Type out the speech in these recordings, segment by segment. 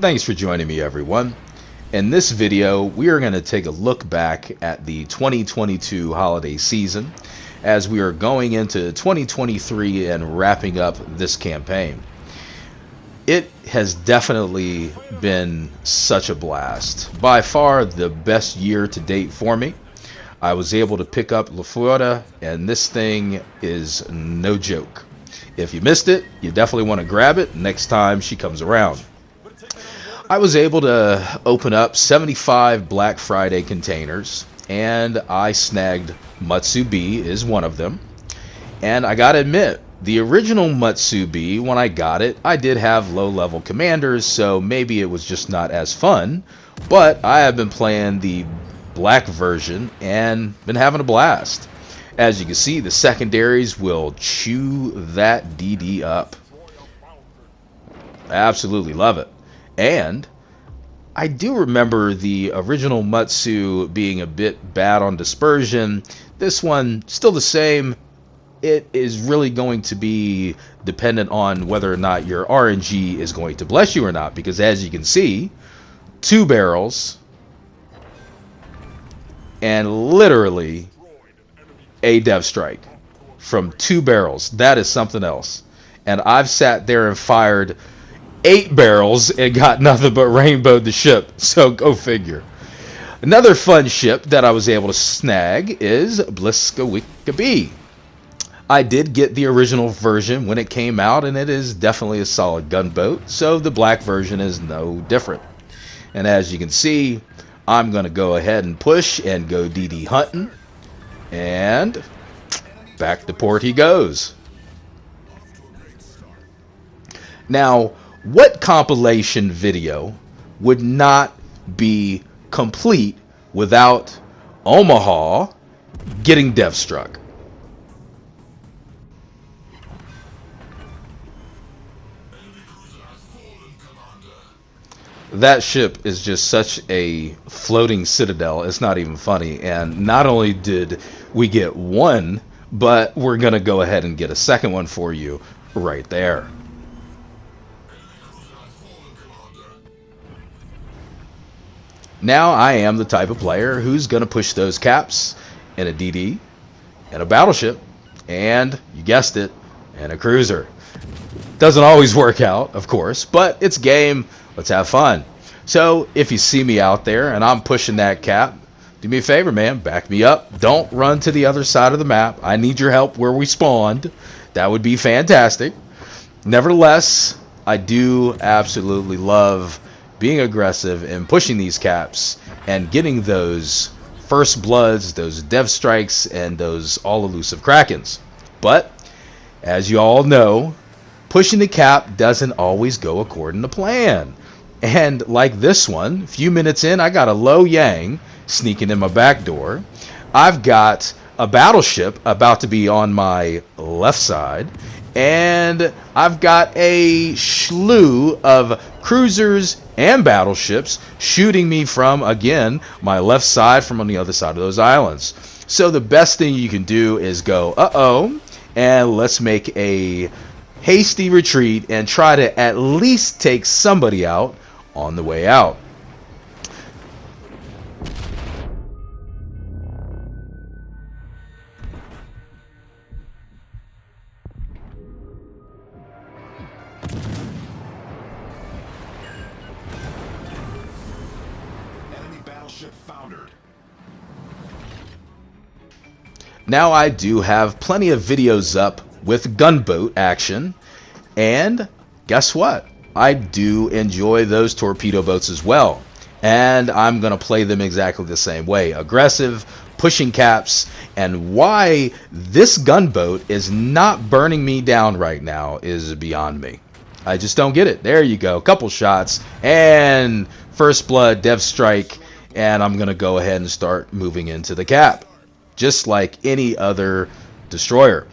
Thanks for joining me, everyone. In this video, we are going to take a look back at the 2022 holiday season as we are going into 2023 and wrapping up this campaign. It has definitely been such a blast. By far the best year to date for me. I was able to pick up La Florida, and this thing is no joke. If you missed it, you definitely want to grab it next time she comes around. I was able to open up 75 Black Friday containers, and I snagged Mutsu B is one of them. And I gotta admit, the original Mutsu B, when I got it, I did have low-level commanders, so maybe it was just not as fun. But I have been playing the black version and been having a blast. As you can see, the secondaries will chew that DD up. I absolutely love it. And I do remember the original Mutsu being a bit bad on dispersion. This one, still the same. It is really going to be dependent on whether or not your RNG is going to bless you or not. Because as you can see, 2 barrels and literally a dev strike from 2 barrels. That is something else. And I've sat there and fired 8 barrels and got nothing but rainbowed the ship. So go figure. Another fun ship that I was able to snag is Bliskawicka B. I did get the original version when it came out, and it is definitely a solid gunboat. So the black version is no different. And as you can see, I'm going to go ahead and push and go DD hunting. And back to port he goes. Now, what compilation video would not be complete without Omaha getting dev struck? That ship is just such a floating citadel, it's not even funny. And not only did we get one, but we're going to go ahead and get a second one for you right there. Now I am the type of player who's going to push those caps in a DD, and a battleship, and you guessed it, and a cruiser. Doesn't always work out, of course, but it's game. Let's have fun. So if you see me out there and I'm pushing that cap, do me a favor, man, back me up. Don't run to the other side of the map. I need your help where we spawned. That would be fantastic. Nevertheless, I do absolutely love being aggressive and pushing these caps and getting those first bloods, those dev strikes, and those all elusive Krakens. But as you all know, pushing the cap doesn't always go according to plan. And like this one, a few minutes in, I got a low yang sneaking in my back door. I've got a battleship about to be on my left side. And I've got a slew of cruisers and battleships shooting me from, again, my left side from on the other side of those islands. So the best thing you can do is go, uh-oh, and let's make a hasty retreat and try to at least take somebody out on the way out. Enemy battleship foundered. Now I do have plenty of videos up with gunboat action, and guess what? I do enjoy those torpedo boats as well, and I'm going to play them exactly the same way. Aggressive, pushing caps, and why this gunboat is not burning me down right now is beyond me. I just don't get it. There you go, couple shots, and first blood, dev strike, and I'm going to go ahead and start moving into the cap, just like any other destroyer.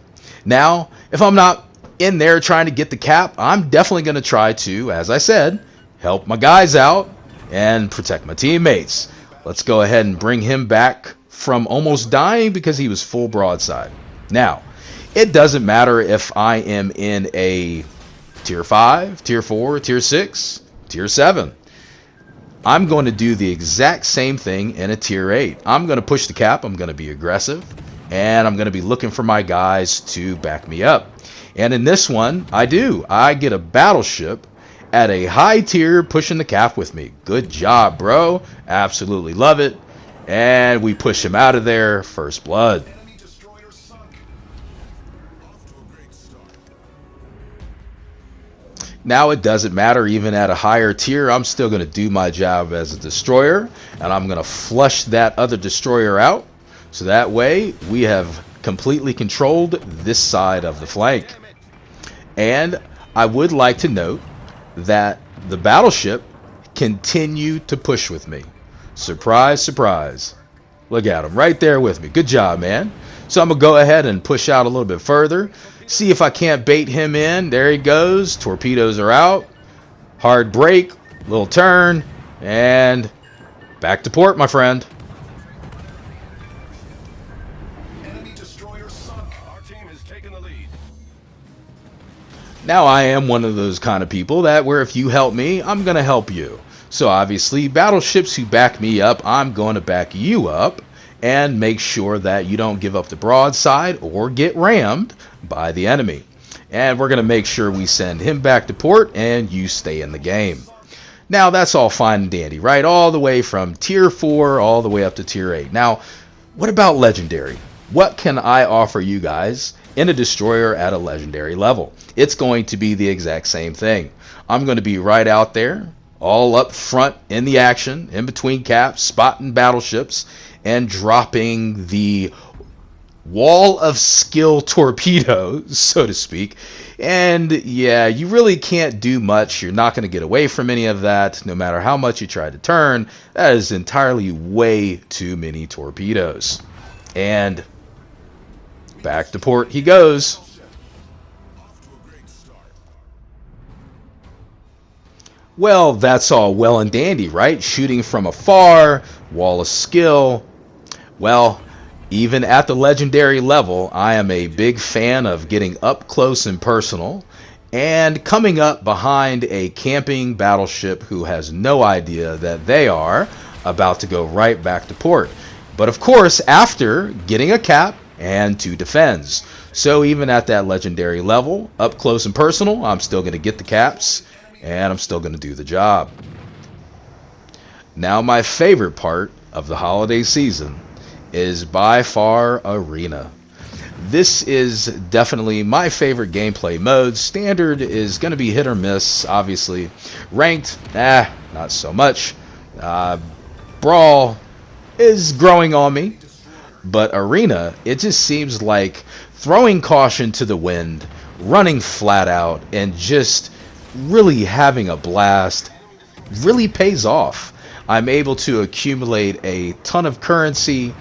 Now, if I'm not in there trying to get the cap, I'm definitely going to try to, as I said, help my guys out and protect my teammates. Let's go ahead and bring him back from almost dying because he was full broadside. Now, it doesn't matter if I am in a tier 5, tier 4, tier 6, tier 7. I'm going to do the exact same thing in a tier 8. I'm going to push the cap. I'm going to be aggressive. And I'm going to be looking for my guys to back me up. And in this one, I do. I get a battleship at a high tier pushing the cap with me. Good job, bro. Absolutely love it. And we push him out of there. First blood. Enemy destroyer sunk. Off to a great start. Now it doesn't matter, even at a higher tier, I'm still going to do my job as a destroyer, and I'm going to flush that other destroyer out, so that way we have completely controlled this side of the flank. And I would like to note that the battleship continued to push with me. Surprise, surprise. Look at him right there with me. Good job, man. So I'm going to go ahead and push out a little bit further. See if I can't bait him in. There he goes. Torpedoes are out. Hard break. Little turn. And back to port, my friend. Enemy destroyer sunk. Our team has taken the lead. Now I am one of those kind of people that where if you help me, I'm going to help you. So obviously, battleships who back me up, I'm going to back you up and make sure that you don't give up the broadside or get rammed by the enemy. And we're going to make sure we send him back to port and you stay in the game. Now that's all fine and dandy, right? All the way from tier 4 all the way up to tier 8. Now, what about legendary? What can I offer you guys in a destroyer at a legendary level? It's going to be the exact same thing. I'm going to be right out there, all up front in the action, in between caps, spotting battleships, and dropping the wall of skill torpedo, so to speak. And yeah, you really can't do much. You're not going to get away from any of that, no matter how much you try to turn. That is entirely way too many torpedoes. And back to port he goes. Off to a great start. Well, that's all well and dandy, right? Shooting from afar, wall of skill. Well, even at the legendary level, I am a big fan of getting up close and personal and coming up behind a camping battleship who has no idea that they are about to go right back to port. But of course, after getting a cap and 2 defends. So even at that legendary level, up close and personal, I'm still going to get the caps and I'm still going to do the job. Now my favorite part of the holiday season is by far Arena. This is definitely my favorite gameplay mode. Standard is going to be hit or miss, obviously. Ranked, not so much. Brawl is growing on me. But Arena, it just seems like throwing caution to the wind, running flat out, and just really having a blast really pays off. I'm able to accumulate a ton of currency.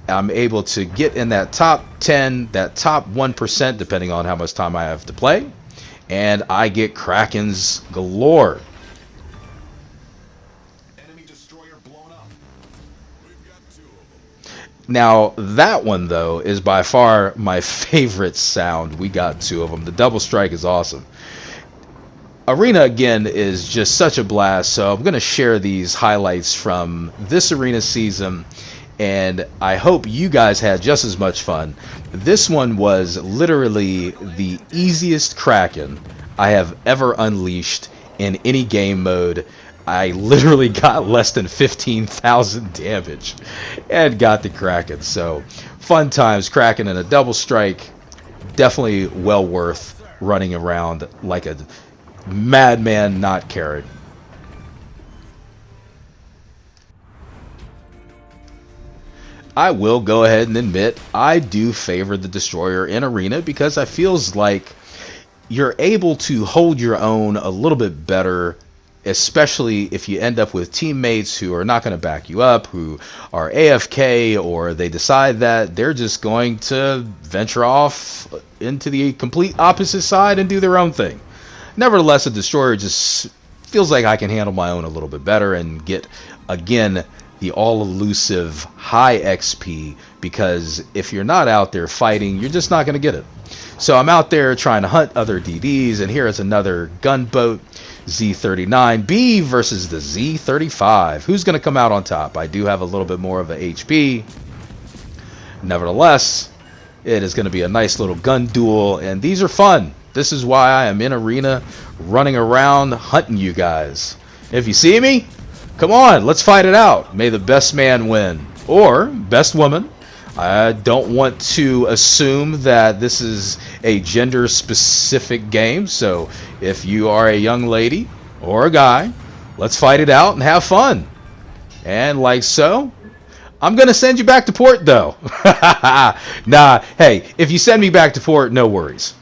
I'm able to get in that top 10, that top 1%, depending on how much time I have to play. And I get Krakens galore. Enemy destroyer blown up. We've got 2 of them. Now, that one, though, is by far my favorite sound. We got 2 of them. The double strike is awesome. Arena, again, is just such a blast, so I'm going to share these highlights from this Arena season, and I hope you guys had just as much fun. This one was literally the easiest Kraken I have ever unleashed in any game mode. I literally got less than 15,000 damage and got the Kraken. So fun times, Kraken and a double strike. Definitely well worth running around like a madman, not carrot. I will go ahead and admit I do favor the destroyer in Arena because I feels like you're able to hold your own a little bit better, especially if you end up with teammates who are not going to back you up, who are AFK, or they decide that they're just going to venture off into the complete opposite side and do their own thing. Nevertheless, a destroyer just feels like I can handle my own a little bit better and get, again, the all-elusive high XP, because if you're not out there fighting, you're just not going to get it. So I'm out there trying to hunt other DDs, and here is another gunboat, Z39B versus the Z35. Who's going to come out on top? I do have a little bit more of a HP. Nevertheless, it is going to be a nice little gun duel, and these are fun. This is why I am in arena, running around, hunting you guys. If you see me, come on, let's fight it out. May the best man win. Or best woman. I don't want to assume that this is a gender-specific game, so if you are a young lady or a guy, let's fight it out and have fun. And like so, I'm going to send you back to port, though. Nah, hey, if you send me back to port, no worries.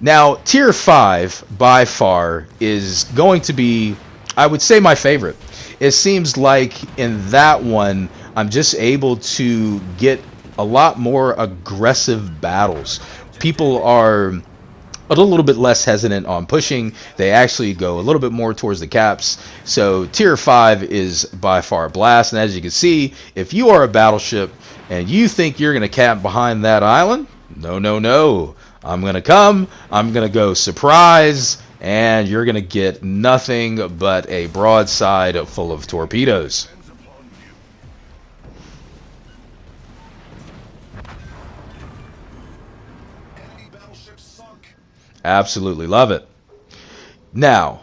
Now, Tier 5, by far, is going to be, I would say, my favorite. It seems like in that one, I'm just able to get a lot more aggressive battles. People are a little bit less hesitant on pushing. They actually go a little bit more towards the caps. So Tier 5 is by far a blast. And as you can see, if you are a battleship and you think you're going to camp behind that island, no, no, no. I'm going to come, I'm going to go surprise, and you're going to get nothing but a broadside full of torpedoes. Absolutely love it. Now,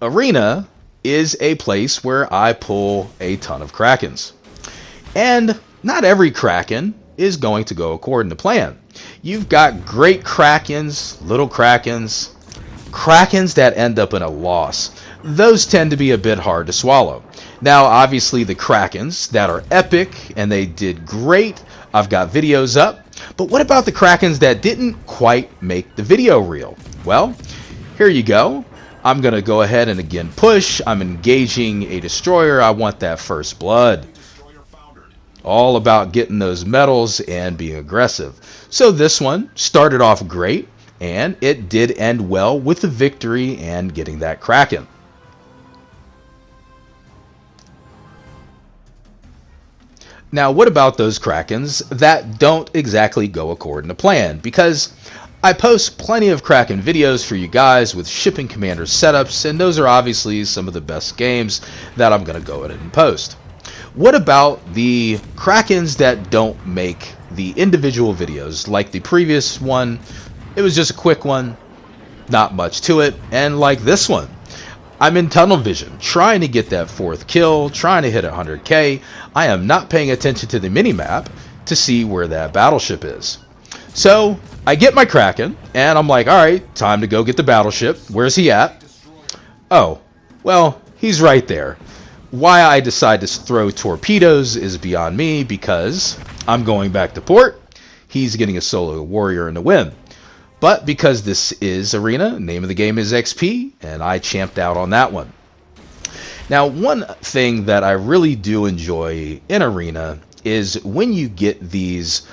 Arena is a place where I pull a ton of Krakens. And not every Kraken is going to go according to plan. You've got great Krakens, little Krakens, Krakens that end up in a loss. Those tend to be a bit hard to swallow. Now, obviously, the Krakens that are epic and they did great, I've got videos up. But what about the Krakens that didn't quite make the video reel? Well, here you go. I'm going to go ahead and again push. I'm engaging a destroyer. I want that first blood. All about getting those medals and being aggressive. So this one started off great, and it did end well with the victory and getting that Kraken. Now, what about those Krakens that don't exactly go according to plan? Because I post plenty of Kraken videos for you guys with shipping commander setups, and those are obviously some of the best games that I'm going to go ahead and post. What about the Krakens that don't make the individual videos? Like the previous one, it was just a quick one, not much to it. And like this one, I'm in tunnel vision, trying to get that 4th kill, trying to hit 100k. I am not paying attention to the minimap to see where that battleship is. So I get my Kraken, and I'm like, alright, time to go get the battleship. Where's he at? Oh, well, he's right there. Why I decide to throw torpedoes is beyond me, because I'm going back to port. He's getting a solo warrior in the win. But because this is Arena, name of the game is XP, and I champed out on that one. Now, one thing that I really do enjoy in Arena is when you get these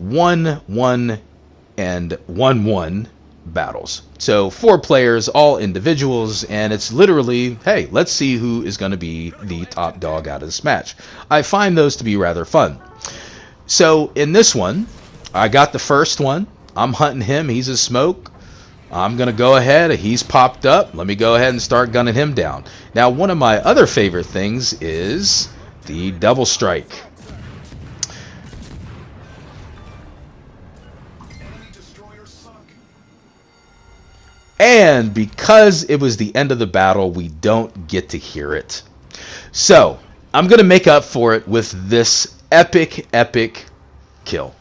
1-1 and 1-1 battles. So 4 players, all individuals, and it's literally, hey, let's see who is going to be the top dog out of this match. I find those to be rather fun. So in this one, I got the first one. I'm hunting him. He's a smoke. I'm going to go ahead. He's popped up. Let me go ahead and start gunning him down. Now, one of my other favorite things is the double strike. And because it was the end of the battle, we don't get to hear it. So, I'm going to make up for it with this epic kill.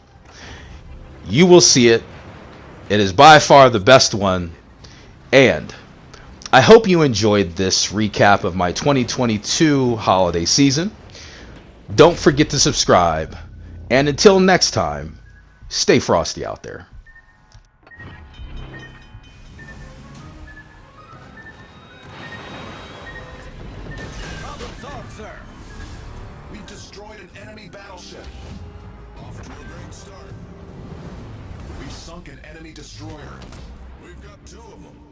You will see it. It is by far the best one. And I hope you enjoyed this recap of my 2022 holiday season. Don't forget to subscribe. And until next time, stay frosty out there. Sir. We've destroyed an enemy battleship. Off to a great start. We sunk an enemy destroyer. We've got 2 of them.